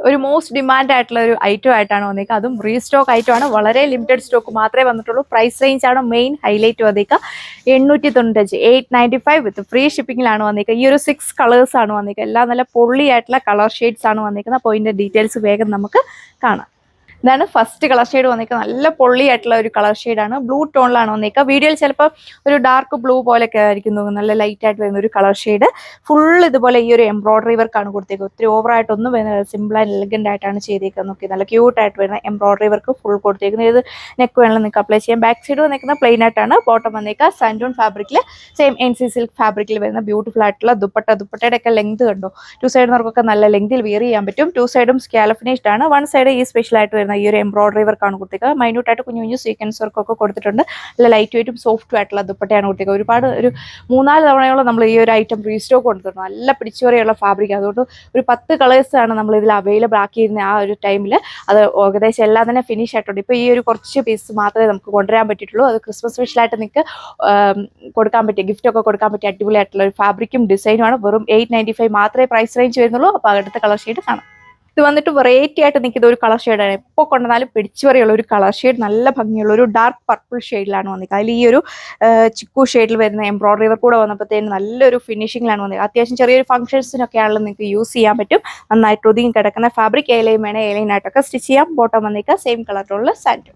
ഒരു most demand ആയിട്ടുള്ള ഒരു ഐറ്റം ആയിട്ടാണ് വന്നേക്കുക. അതും റീസ്റ്റോക്ക് ഐറ്റം ആണ്. വളരെ ലിമിറ്റഡ് സ്റ്റോക്ക് മാത്രമേ വന്നിട്ടുള്ളൂ. പ്രൈസ് റേഞ്ച് ആണ് മെയിൻ ഹൈലൈറ്റ് വന്നേക്കുക. 895 895 വിത്ത് ഫ്രീ ഷിപ്പിംഗിലാണ് വന്നേക്കുക. ഈ ഒരു 6 കളേഴ്സ് ആണ് വന്നേക്കുക. എല്ലാം നല്ല പൊള്ളിയായിട്ടുള്ള കളർ ഷെയ്ഡ്സ് ആണ് വന്നേക്കുന്നത്. അപ്പോൾ ഇതിന്റെ ഡീറ്റെയിൽസ് വേഗം നമുക്ക് കാണാം. ഇതാണ് ഫസ്റ്റ് കളർ ഷെയ്ഡ് വന്നേക്കുന്നത്. നല്ല പൊള്ളിയായിട്ടുള്ള ഒരു കളർ ഷെയ്ഡാണ്. ബ്ലൂ ടോണിലാണ് വന്നേക്കുക. വീഡിയോയിൽ ചിലപ്പോൾ ഒരു ഡാർക്ക് ബ്ലൂ പോലെയൊക്കെ ആയിരിക്കും തോന്നുന്നു. നല്ല ലൈറ്റ് ആയിട്ട് വരുന്ന ഒരു കളർ ഷെയ്ഡ്. ഫുൾ ഇതുപോലെ ഈ ഒരു എംബ്രോയിഡറി വർക്കാണ് കൊടുത്തേക്കുക. ഒത്തിരി ഓവറായിട്ടൊന്നും വരുന്നത്, സിമ്പിൾ ആൻഡ് എലഗന്റ് ആയിട്ടാണ് ചെയ്തേക്കുന്നത്. നോക്കി നല്ല ക്യൂട്ടായിട്ട് വരുന്ന എംബ്രോയിഡറി വർക്ക് ഫുൾ കൊടുത്തേക്കുന്നത്. ഏത് നെക്ക് വേണമെങ്കിലും നിങ്ങൾക്ക് അപ്ലൈ ചെയ്യാം. ബാക്ക് സൈഡ് വന്നേക്കുന്ന പ്ലെയിൻ ആയിട്ടാണ്. ബോട്ടം വന്നേക്കുക സാൻഡൂൺ ഫാബ്രിക്കിൽ, സെയിം NC സിൽക്ക് ഫാബ്രിക്കിൽ വരുന്ന ബ്യൂട്ടിഫുൾ ആയിട്ടുള്ള ദുപ്പട്ടയുടെ ഒക്കെ ലെങ്ത് കണ്ടോ. 2 സൈഡിനവർക്കൊക്കെ നല്ല ലെങ്തിൽ വിയർ ചെയ്യാൻ പറ്റും. 2 സൈഡും സ്കാലപ്പ് ഫിനിഷ്ഡ് ആണ്. 1 സൈഡ് ഈ സ്പെഷ്യൽ ആയിട്ട് വരുന്ന ഈ ഒരു എംബ്രോയിഡറി വർക്കാണ് കൊടുത്തേക്കുക. മൈന്യൂട്ട് ആയിട്ട് കുഞ്ഞു കുഞ്ഞു സീക്വൻസ് വർക്കൊക്കെ കൊടുത്തിട്ടുണ്ട്. നല്ല ലൈറ്റ് വെയിറ്റും സോഫ്റ്റും ആയിട്ടുള്ള ദുപ്പട്ടയാണ് കൊടുത്തേക്കുക. ഒരുപാട് ഒരു 3-4 തവണയോളം നമ്മൾ ഈ ഒരു ഐറ്റം റീസ്റ്റോക്ക് കൊടുത്തിട്ടുണ്ട്. നല്ല പിടിച്ചുപറിയുള്ള ഫാബ്രിക്. അതുകൊണ്ട് ഒരു 10 കളേഴ്സാണ് നമ്മൾ ഇതിൽ അവൈലബിൾ ആക്കിയിരുന്ന ആ ഒരു ടൈമിൽ. അത് ഏകദേശം എല്ലാം തന്നെ ഫിനിഷ് ആയിട്ടുണ്ട്. ഇപ്പോൾ ഈ ഒരു കുറച്ച് പീസ് മാത്രമേ നമുക്ക് കൊണ്ടുവരാൻ പറ്റിയിട്ടുള്ളൂ. അത് ക്രിസ്മസ് സ്പെഷ്യലായിട്ട് നിങ്ങൾക്ക് കൊടുക്കാൻ പറ്റിയ ഗിഫ്റ്റൊക്കെ കൊടുക്കാൻ പറ്റിയ അടിപൊളിയായിട്ടുള്ള ഒരു ഫാബ്രിക്കും ഡിസൈനുമാണ്. വെറും 895 മാത്രമേ പ്രൈസ് റേഞ്ച് വരുന്നുള്ളൂ. അപ്പോൾ അടുത്ത കളർ ഷെയ്ഡ് കാണാം. ഇത് വന്നിട്ട് വെറൈറ്റി ആയിട്ട് നിൽക്കുന്ന ഒരു കളർ ഷെയ്ഡാണ്. എപ്പോൾ കൊണ്ടുവന്നാലും പിടിച്ചു വരെയുള്ള ഒരു കളർ ഷെയ്ഡ്. നല്ല ഭംഗിയുള്ള ഒരു ഡാർക്ക് പർപ്പിൾ ഷെയ്ഡിലാണ് വന്നിരിക്കുക. അതിൽ ഈ ഒരു ചിക്കു ഷെയ്ഡിൽ വരുന്ന എംബ്രോയിഡറി വർക്ക് കൂടെ വന്നപ്പോഴത്തേന് നല്ലൊരു ഫിനിഷിംഗിലാണ് വന്നിരിക്കുക. അത്യാവശ്യം ചെറിയൊരു ഫംഗ്ഷൻസിനൊക്കെ ആണെങ്കിലും നിങ്ങൾക്ക് യൂസ് ചെയ്യാൻ പറ്റും. നന്നായിട്ട് ഒതുങ്ങി കിടക്കുന്ന ഫാബ്രിക്. ഏലയും വേണേൽ ഏലൈനായിട്ടൊക്കെ സ്റ്റിച്ച് ചെയ്യാം. ബോട്ടം വന്നിരിക്കുക സെയിം കളറിലുള്ള സാൻഡ്.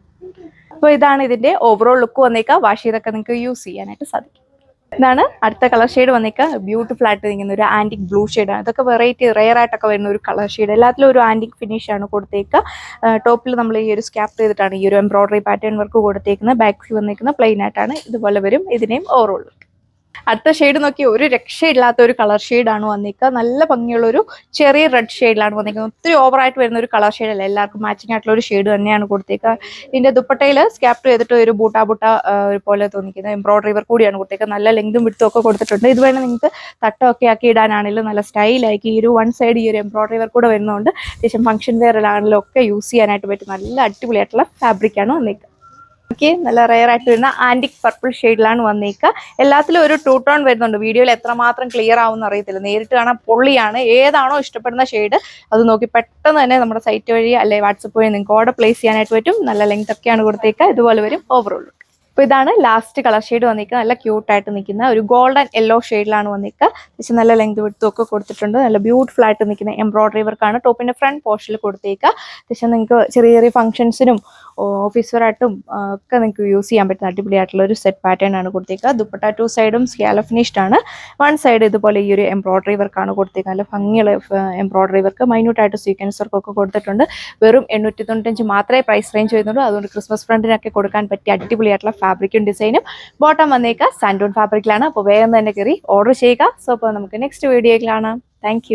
അപ്പോൾ ഇതാണ് ഇതിന്റെ ഓവറോൾ ലുക്ക് വന്നിരിക്കുക. വാഷ് ചെയ്തൊക്കെ നിങ്ങൾക്ക് യൂസ് ചെയ്യാനായിട്ട് സാധിക്കും. ഇതാണ് അടുത്ത കളർ ഷെയ്ഡ് വന്നേക്കുക. ബ്യൂട്ടിഫുൾ ആയിട്ട് നിൽക്കുന്ന ഒരു ആന്റിക് ബ്ലൂ ഷെയ്ഡാണ്. ഇതൊക്കെ വെറൈറ്റി റെയർ ആയിട്ടൊക്കെ വരുന്ന ഒരു കളർ ഷെയ്ഡ്. എല്ലാത്തിലും ഒരു ആന്റിക് ഫിനിഷ് ആണ് കൊടുത്തേക്കുക. ടോപ്പിൽ നമ്മൾ ഈ ഒരു സ്കാപ്പ് ചെയ്തിട്ടാണ് ഈ ഒരു എംബ്രോയിഡറി പാറ്റേൺ വർക്ക് കൊടുത്തേക്കുന്നത്. ബാക്കിൽ വന്നിരിക്കുന്ന പ്ലെയിൻ ആയിട്ടാണ്. ഇതുപോലെ വരും ഇതിനെയും ഓവറോൾ. അടുത്ത ഷെയ്ഡ് നോക്കി ഒരു രക്ഷയില്ലാത്ത ഒരു കളർ ഷെയ്ഡാണ് വന്നിരിക്കുക. നല്ല ഭംഗിയുള്ള ഒരു ചെറിയ റെഡ് ഷെയ്ഡിലാണ് വന്നിരിക്കുന്നത്. ഒത്തിരി ഓവറായിട്ട് വരുന്ന ഒരു കളർ ഷെയ്ഡല്ല. എല്ലാവർക്കും മാച്ചിങ് ആയിട്ടുള്ള ഒരു ഷെയ്ഡ് തന്നെയാണ് കൊടുത്തേക്കുക. ഇതിന്റെ ദുപ്പട്ടയിൽ സ്കാപ്പ് ചെയ്തിട്ട് ഒരു ബൂട്ട പോലെ തോന്നിക്കുന്നത് എംബ്രോയിഡറി വർക്ക് കൂടിയാണ് കൊടുത്തേക്കുക. നല്ല ലെങ്തും വിടുത്തും ഒക്കെ കൊടുത്തിട്ടുണ്ട്. ഇത് വേണം നിങ്ങൾക്ക് തട്ടമൊക്കെ ആക്കി ഇടാനാണെങ്കിലും നല്ല സ്റ്റൈലാക്കി ഈ ഒരു 1 സൈഡ് ഈ ഒരു എംബ്രോയിഡറി വർക്ക് കൂടെ വരുന്നതുകൊണ്ട് അത്യാവശ്യം ഫംഗ്ഷൻ വെയറിലാണെങ്കിലും ഒക്കെ യൂസ് ചെയ്യാനായിട്ട് പറ്റും. നല്ല അടിപൊളിയായിട്ടുള്ള ഫാബ്രിക്കാണ് വന്നിരിക്കുക. നല്ല റെയർ ആയിട്ട് വരുന്ന ആന്റിക് പർപ്പിൾ ഷെയ്ഡിലാണ് വന്നേക്കുക. എല്ലാത്തിലും ഒരു 2 ടോൺ വരുന്നുണ്ട്. വീഡിയോയിൽ എത്രമാത്രം ക്ലിയർ ആവുമെന്ന് അറിയത്തില്ല. നേരിട്ട് കാണാൻ പൊള്ളിയാണ്. ഏതാണോ ഇഷ്ടപ്പെടുന്ന ഷെയ്ഡ് അത് നോക്കി പെട്ടെന്ന് തന്നെ നമ്മുടെ സൈറ്റ് വഴി അല്ലെ വാട്സപ്പ് വഴി നിങ്ങൾക്ക് ഓർഡർ പ്ലേസ് ചെയ്യാനായിട്ട് പറ്റും. നല്ല ലെങ്ത് ഒക്കെയാണ് കൊടുത്തേക്കുക. ഇതുപോലെ വരും ഓവറോൾ. അപ്പോൾ ഇതാണ് ലാസ്റ്റ് കളർ ഷെയ്ഡ് വന്നിരിക്കുക. നല്ല ക്യൂട്ടായിട്ട് നിൽക്കുന്ന ഒരു ഗോൾഡൻ യെല്ലോ ഷെയ്ഡിലാണ് വന്നിരിക്കുക. അത്യാവശ്യം നല്ല ലെങ്ത് വിടുത്തും ഒക്കെ കൊടുത്തിട്ടുണ്ട്. നല്ല ബ്യൂട്ടിഫുൾ ആയിട്ട് നിൽക്കുന്ന എംബ്രോയിഡറി വർക്കാണ് ടോപ്പിന്റെ ഫ്രണ്ട് പോർഷനിൽ കൊടുത്തേക്കുക. അത്യാവശ്യം നിങ്ങൾക്ക് ചെറിയ ചെറിയ ഫംഗ്ഷൻസിനും ഓഫീസ് വെയറായിട്ടും ഒക്കെ നിങ്ങൾക്ക് യൂസ് ചെയ്യാൻ പറ്റുന്ന അടിപൊളിയായിട്ടുള്ള ഒരു സെറ്റ് പാറ്റേൺ ആണ് കൊടുത്തേക്കുക. ദുപ്പട്ട 2 സൈഡും സ്കാലപ്പ് ഫിനിഷ്ഡ് ആണ്. 1 സൈഡ് ഇതുപോലെ ഈ ഒരു എംബ്രോയിഡറി വർക്കാണ് കൊടുത്തേക്കുക. നല്ല ഭംഗിയുള്ള എംബ്രോയിഡറി വർക്ക് മൈന്യൂട്ടായിട്ട് സീക്വൻസ് വർക്കൊക്കെ കൊടുത്തിട്ടുണ്ട്. വെറും 895 മാത്രമേ പ്രൈസ് റേഞ്ച് വരുന്നുള്ളൂ. അതുകൊണ്ട് ക്രിസ്മസ് ഫ്രണ്ടിനൊക്കെ കൊടുക്കാൻ പറ്റിയ അടിപൊളിയായിട്ടുള്ള ഫാബ്രിക്കും ഡിസൈനും. ബോട്ടം വന്നേക്കുക സാൻഡൂൺ ഫാബ്രിക്കിലാണ്. അപ്പോൾ വേഗം തന്നെ കയറി ഓർഡർ ചെയ്യുക. സോ അപ്പോൾ നമുക്ക് നെക്സ്റ്റ് വീഡിയോയിൽ കാണാം. താങ്ക്